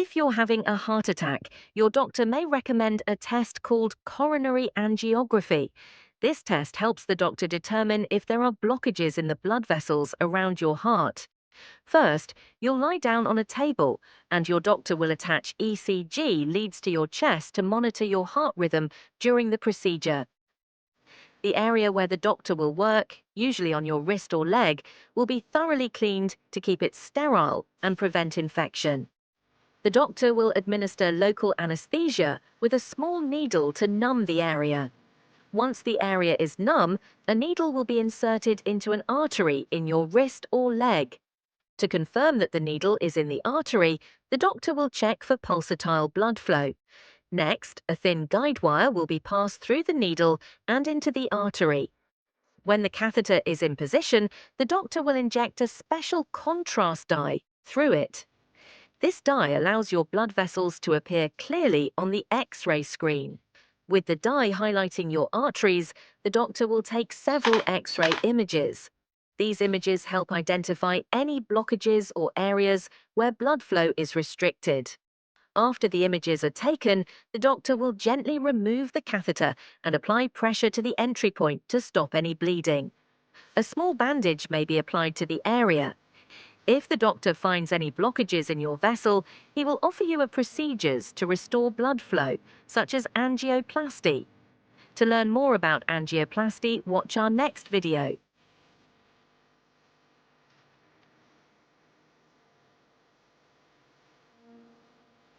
If you're having a heart attack, your doctor may recommend a test called coronary angiography. This test helps the doctor determine if there are blockages in the blood vessels around your heart. First, you'll lie down on a table, and your doctor will attach ECG leads to your chest to monitor your heart rhythm during the procedure. The area where the doctor will work, usually on your wrist or leg, will be thoroughly cleaned to keep it sterile and prevent infection. The doctor will administer local anesthesia with a small needle to numb the area. Once the area is numb, a needle will be inserted into an artery in your wrist or leg. To confirm that the needle is in the artery, the doctor will check for pulsatile blood flow. Next, a thin guide wire will be passed through the needle and into the artery. When the catheter is in position, the doctor will inject a special contrast dye through it. This dye allows your blood vessels to appear clearly on the X-ray screen. With the dye highlighting your arteries, the doctor will take several X-ray images. These images help identify any blockages or areas where blood flow is restricted. After the images are taken, the doctor will gently remove the catheter and apply pressure to the entry point to stop any bleeding. A small bandage may be applied to the area. If the doctor finds any blockages in your vessel, he will offer you a procedures to restore blood flow, such as angioplasty. To learn more about angioplasty, watch our next video.